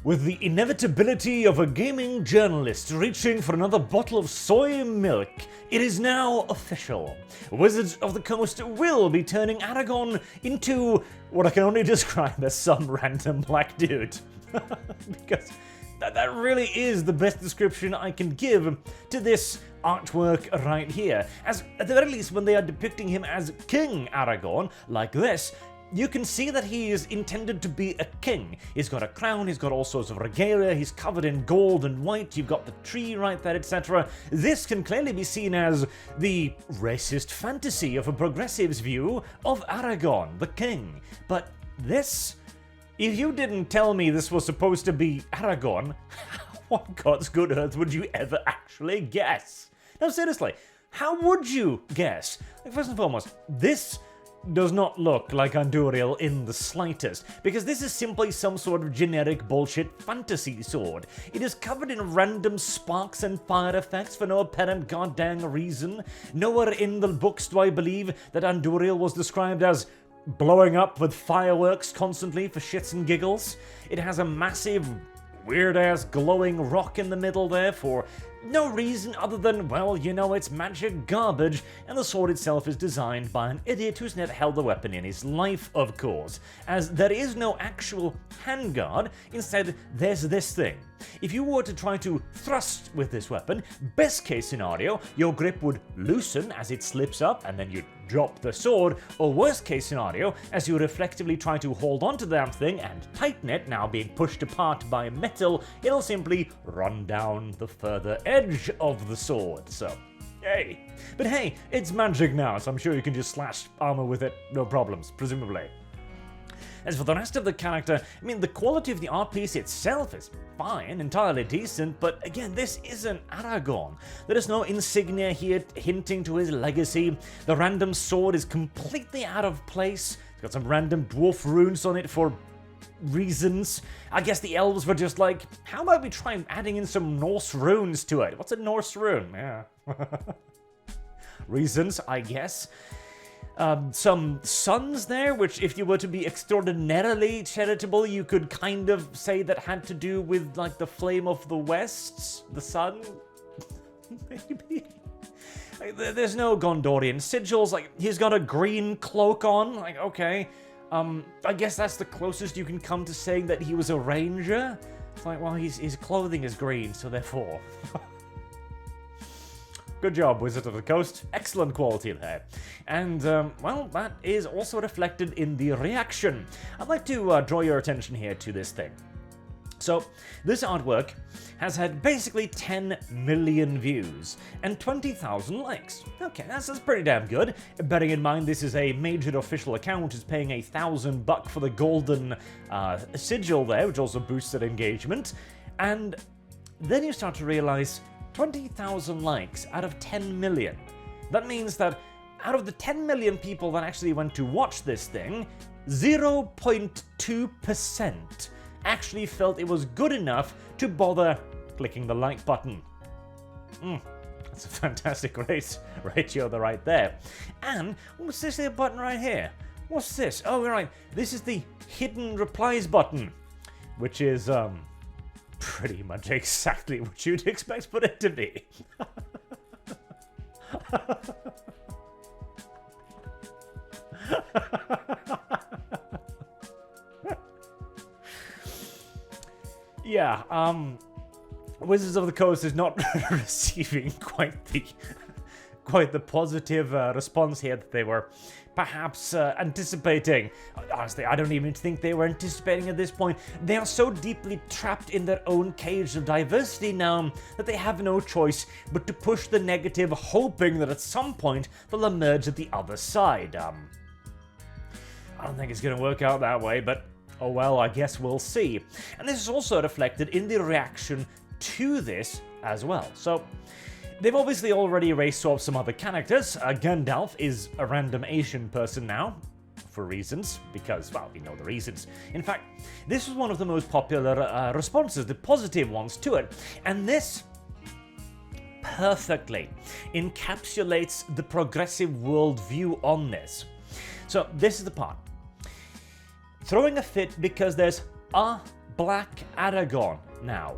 With the inevitability of a gaming journalist reaching for another bottle of soy milk, it is now official. Wizards of the Coast will be turning Aragorn into what I can only describe as some random black dude. Because that really is the best description I can give to this artwork right here. As at the very least, when they are depicting him as King Aragorn, like this, you can see that he is intended to be a king. He's got a crown, he's got all sorts of regalia, he's covered in gold and white, you've got the tree right there, etc. This can clearly be seen as the racist fantasy of a progressive's view of Aragorn, the king. But this, if you didn't tell me this was supposed to be Aragorn, what God's good earth would you ever actually guess? No, seriously, how would you guess? Like, first and foremost, this does not look like Andúril in the slightest, because this is simply some sort of generic bullshit fantasy sword. It is covered in random sparks and fire effects for no apparent goddamn reason. Nowhere in the books do I believe that Andúril was described as blowing up with fireworks constantly for shits and giggles. It has a massive, weird-ass glowing rock in the middle there for no reason other than, well, you know, it's magic garbage, and the sword itself is designed by an idiot who's never held a weapon in his life, of course, as there is no actual handguard. Instead, there's this thing. If you were to try to thrust with this weapon, best case scenario, your grip would loosen as it slips up and then you'd drop the sword, or worst case scenario, as you reflectively try to hold onto the damn thing and tighten it, now being pushed apart by metal, it'll simply run down the further edge of the sword, so yay. But hey, it's magic now, so I'm sure you can just slash armor with it, no problems, presumably. As for the rest of the character, I mean, the quality of the art piece itself is fine, entirely decent, but again, this isn't Aragorn. There is no insignia here hinting to his legacy. The random sword is completely out of place. It's got some random dwarf runes on it for reasons. I guess the elves were just like, how about we try adding in some Norse runes to it? What's a Norse rune? Yeah. Reasons, I guess. Some suns there, which if you were to be extraordinarily charitable, you could kind of say that had to do with, like, the flame of the west, the sun, maybe? Like, there's no Gondorian sigils, like, he's got a green cloak on, like, okay. I guess that's the closest you can come to saying that he was a ranger. It's like, well, his clothing is green, so therefore. Good job, Wizard of the Coast. Excellent quality there. And, well, that is also reflected in the reaction. I'd like to draw your attention here to this thing. So, this artwork has had basically 10 million views and 20,000 likes. Okay, that's pretty damn good. Bearing in mind this is a major official account, is paying $1,000 for the golden sigil there, which also boosts their engagement. And then you start to realize 20,000 likes out of 10 million. That means that out of the 10 million people that actually went to watch this thing, 0.2% actually felt it was good enough to bother clicking the like button. That's a fantastic ratio right there. And what's this here button right here? What's this? Oh, right, this is the hidden replies button, which is, pretty much exactly what you'd expect for it to be. Yeah, Wizards of the Coast is not receiving quite the positive response here that they were perhaps anticipating. Honestly, I don't even think they were anticipating at this point. They are so deeply trapped in their own cage of diversity now that they have no choice but to push the negative, hoping that at some point they'll emerge at the other side. I don't think it's going to work out that way, but oh well, I guess we'll see. And this is also reflected in the reaction to this as well. So, they've obviously already race swapped some other characters. Gandalf is a random Asian person now, for reasons, because, well, we know the reasons. In fact, this was one of the most popular responses, the positive ones to it, and this perfectly encapsulates the progressive worldview on this. So, this is the part. Throwing a fit because there's a black Aragorn now.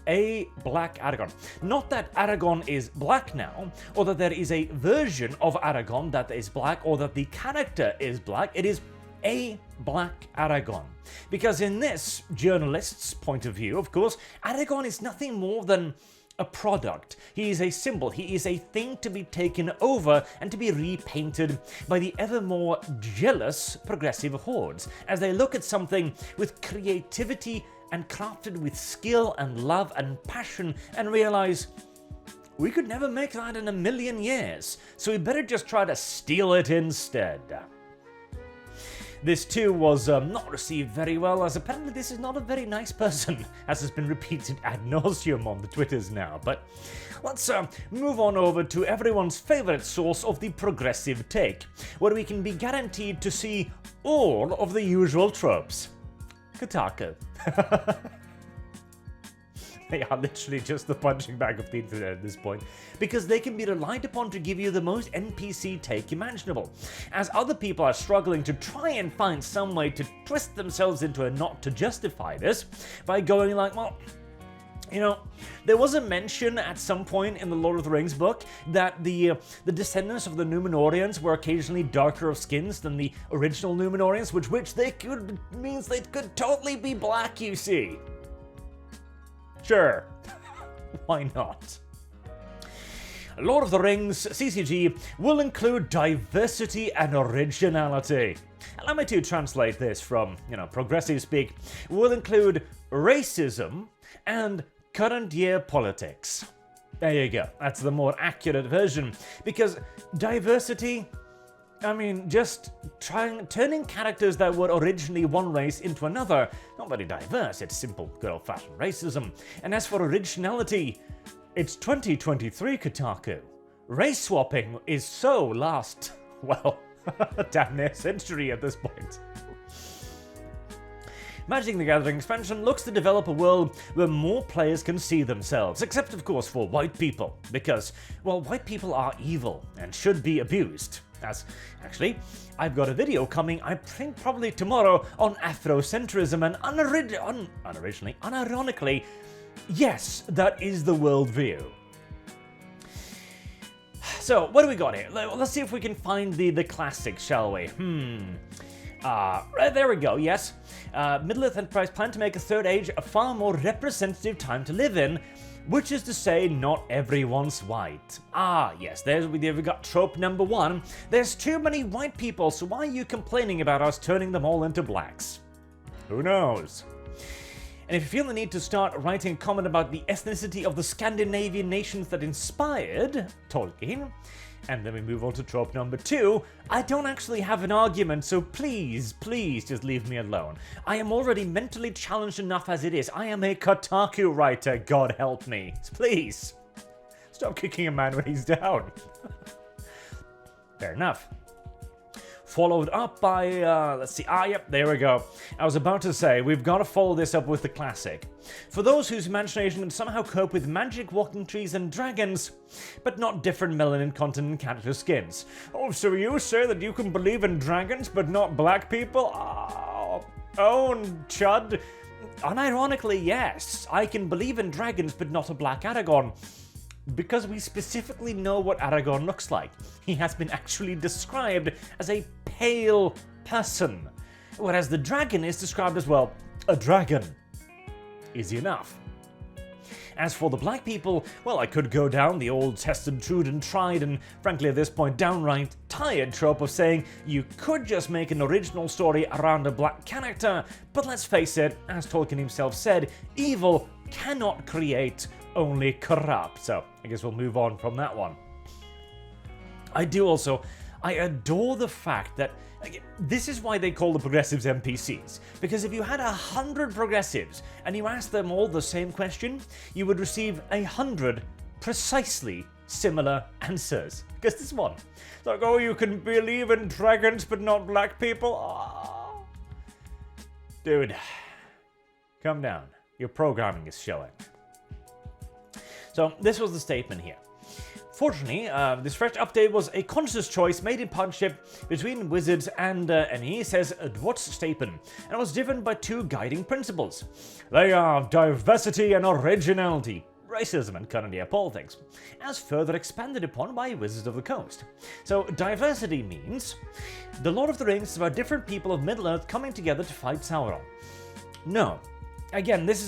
A black Aragorn. Not that Aragorn is black now, or that there is a version of Aragorn that is black, or that the character is black. It is a black Aragorn. Because in this journalist's point of view, of course, Aragorn is nothing more than a product. He is a symbol. He is a thing to be taken over and to be repainted by the ever more jealous progressive hordes as they look at something with creativity and crafted with skill and love and passion and realize we could never make that in a million years, so we better just try to steal it instead. This too was not received very well, as apparently this is not a very nice person, as has been repeated ad nauseum on the Twitters now. But let's move on over to everyone's favourite source of the progressive take, where we can be guaranteed to see all of the usual tropes. Kotaku. They are literally just the punching bag of the internet at this point, because they can be relied upon to give you the most NPC take imaginable, as other people are struggling to try and find some way to twist themselves into a knot to justify this by going like, well, you know, there was a mention at some point in the Lord of the Rings book that the descendants of the Númenóreans were occasionally darker of skins than the original Númenóreans, which they could means they could totally be black, you see. Sure, why not? Lord of the Rings CCG will include diversity and originality. Allow me to translate this from, progressive speak. Will include racism and current year politics. There you go. That's the more accurate version. Because diversity, just turning characters that were originally one race into another, not very diverse, it's simple, good old-fashioned racism. And as for originality, it's 2023, Kotaku. Race swapping is so last, damn near century at this point. Magic the Gathering expansion looks to develop a world where more players can see themselves, except of course for white people, because, white people are evil and should be abused. As, actually, I've got a video coming, I think probably tomorrow, on Afrocentrism and unironically, yes, that is the worldview. So, what do we got here? Let's see if we can find the classics, shall we? There we go, yes. Middle-earth Enterprise plan to make a third age a far more representative time to live in, which is to say, not everyone's white. Yes, we've got trope number one. There's too many white people, so why are you complaining about us turning them all into blacks? Who knows? And if you feel the need to start writing a comment about the ethnicity of the Scandinavian nations that inspired Tolkien, and then we move on to trope number two, I don't actually have an argument, so please just leave me alone. I am already mentally challenged enough as it is. I am a Kotaku writer, God help me. Please, stop kicking a man when he's down. Fair enough. Followed up by, let's see, yep, there we go. I was about to say, we've got to follow this up with the classic. For those whose imagination can somehow cope with magic, walking trees, and dragons, but not different melanin content and character skins. Oh, so you say that you can believe in dragons, but not black people? Oh, chud. Unironically, yes, I can believe in dragons, but not a black Aragorn. Because we specifically know what Aragorn looks like. He has been actually described as a pale person, whereas the dragon is described as, a dragon. Easy enough. As for the black people, I could go down the old tested, true and tried, and frankly at this point downright tired trope of saying you could just make an original story around a black character, but let's face it, as Tolkien himself said, evil cannot create, only corrupt. So I guess we'll move on from that one. I adore the fact that this is why they call the progressives NPCs. Because if you had 100 progressives and you asked them all the same question, you would receive 100 precisely similar answers. Because this one, it's like, you can believe in dragons but not black people? Dude, calm down. Your programming is showing. So this was the statement here. Fortunately, this fresh update was a conscious choice made in partnership between Wizards and ME, says WotC statement, and was driven by two guiding principles. They are diversity and originality, racism and current year politics, as further expanded upon by Wizards of the Coast. So diversity means The Lord of the Rings is about different people of Middle-earth coming together to fight Sauron. No. Again, this is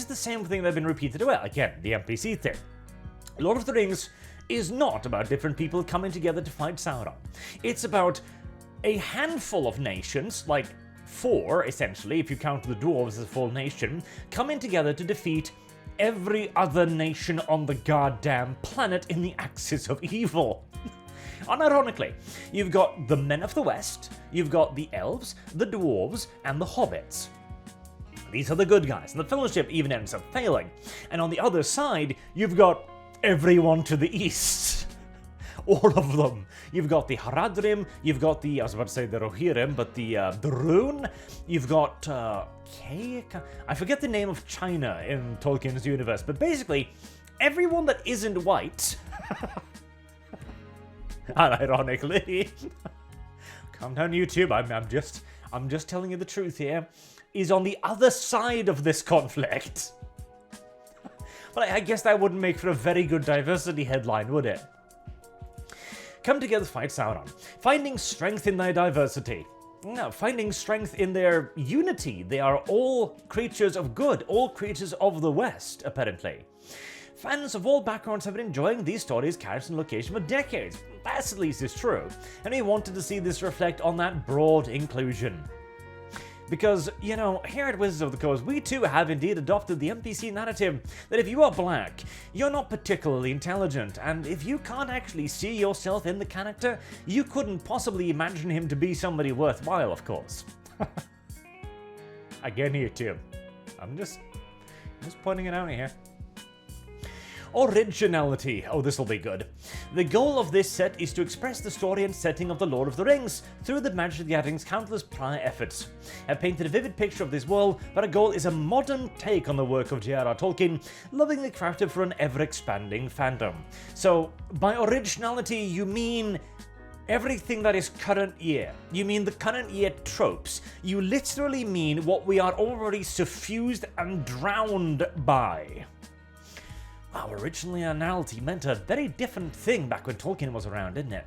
the same thing that's been repeated well. Again, the NPC thing. Lord of the Rings is not about different people coming together to fight Sauron. It's about a handful of nations, like 4, essentially, if you count the dwarves as a full nation, coming together to defeat every other nation on the goddamn planet in the axis of evil. Unironically, you've got the Men of the West, you've got the Elves, the Dwarves, and the Hobbits. These are the good guys, and the Fellowship even ends up failing. And on the other side, you've got everyone to the east. All of them. You've got the Haradrim, you've got the, I was about to say the Rohirrim, but the Rune, you've got, I forget the name of China in Tolkien's universe, but basically, everyone that isn't white, unironically, calm down YouTube, I'm just telling you the truth here, is on the other side of this conflict. But I guess that wouldn't make for a very good diversity headline, would it? Come together to fight Sauron, finding strength in their diversity. No, finding strength in their unity. They are all creatures of good, all creatures of the West, apparently. Fans of all backgrounds have been enjoying these stories, characters, and location for decades. That at least is true, and we wanted to see this reflect on that broad inclusion. Because, you know, here at Wizards of the Coast, we too have indeed adopted the NPC narrative that if you are black, you're not particularly intelligent, and if you can't actually see yourself in the character, you couldn't possibly imagine him to be somebody worthwhile, of course. Again here too. I'm just pointing it out here. Originality. Oh, this'll be good. The goal of this set is to express the story and setting of The Lord of the Rings through the Magic of the Gathering's countless prior efforts. I've painted a vivid picture of this world, but our goal is a modern take on the work of J.R.R. Tolkien, lovingly crafted for an ever-expanding fandom. So, by originality, you mean everything that is current year. You mean the current year tropes. You literally mean what we are already suffused and drowned by. Wow, originally originality meant a very different thing back when Tolkien was around, didn't it?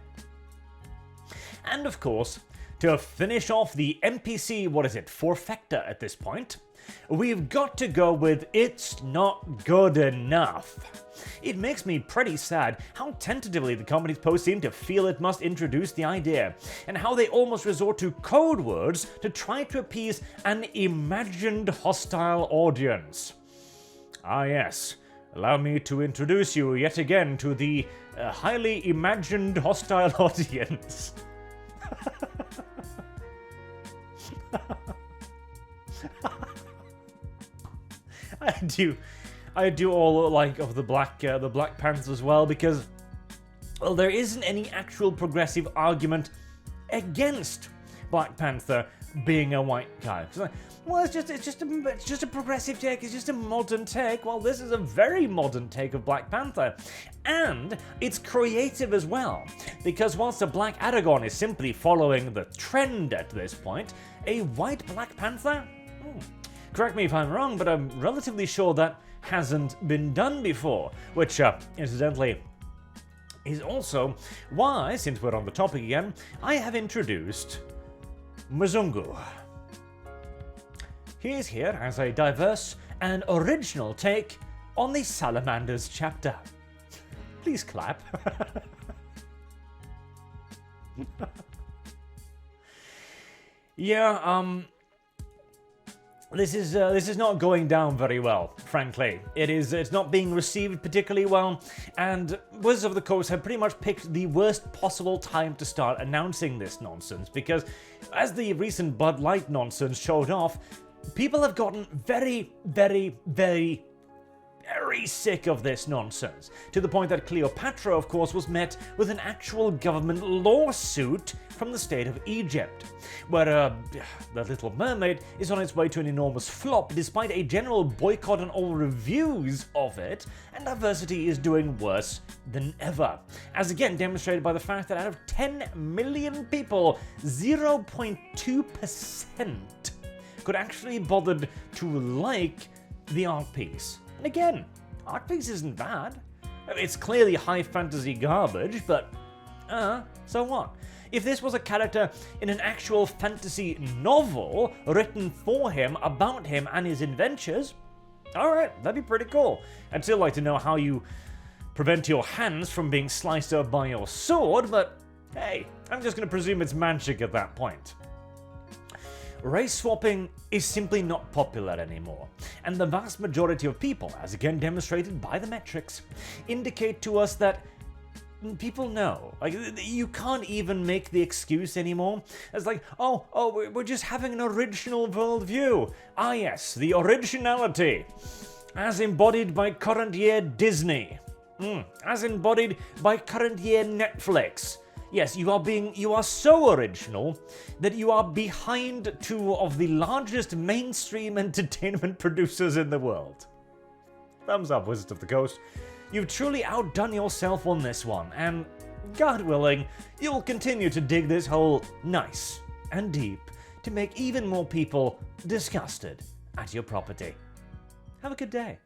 And of course, to finish off the NPC, what is it, forfecta at this point, we've got to go with It's Not Good Enough. It makes me pretty sad how tentatively the company's posts seem to feel it must introduce the idea, and how they almost resort to code words to try to appease an imagined hostile audience. Ah yes. Allow me to introduce you yet again to the highly imagined hostile audience. I do all like of the Black Panthers as well, because, well, there isn't any actual progressive argument against Black Panther being a white guy. Well, it's just a progressive take. It's just a modern take. Well, this is a very modern take of Black Panther, and it's creative as well. Because whilst the Black Aragorn is simply following the trend at this point, a white Black Panther. Correct me if I'm wrong, but I'm relatively sure that hasn't been done before. Which, incidentally, is also why, since we're on the topic again, I have introduced Mzungu. He is here as a diverse and original take on the Salamanders chapter. Please clap. Yeah, this is not going down very well, frankly. It's not being received particularly well, and Wizards of the Coast have pretty much picked the worst possible time to start announcing this nonsense, because as the recent Bud Light nonsense showed off, people have gotten very, very, very very sick of this nonsense, to the point that Cleopatra, of course, was met with an actual government lawsuit from the state of Egypt, where The Little Mermaid is on its way to an enormous flop despite a general boycott on all reviews of it, and diversity is doing worse than ever, as again demonstrated by the fact that out of 10 million people, 0.2% could actually be bothered to like the art piece. And again, art piece isn't bad. It's clearly high fantasy garbage, but so what? If this was a character in an actual fantasy novel written for him, about him and his adventures, alright, that'd be pretty cool. I'd still like to know how you prevent your hands from being sliced up by your sword, but hey, I'm just going to presume it's magic at that point. Race swapping is simply not popular anymore, and the vast majority of people, as again demonstrated by the metrics, indicate to us that people know. Like, you can't even make the excuse anymore. It's like, we're just having an original worldview. Ah yes, the originality, as embodied by current year Disney, as embodied by current year Netflix. Yes, you are so original that you are behind two of the largest mainstream entertainment producers in the world. Thumbs up, Wizards of the Coast. You've truly outdone yourself on this one, and God willing, you'll continue to dig this hole nice and deep to make even more people disgusted at your property. Have a good day.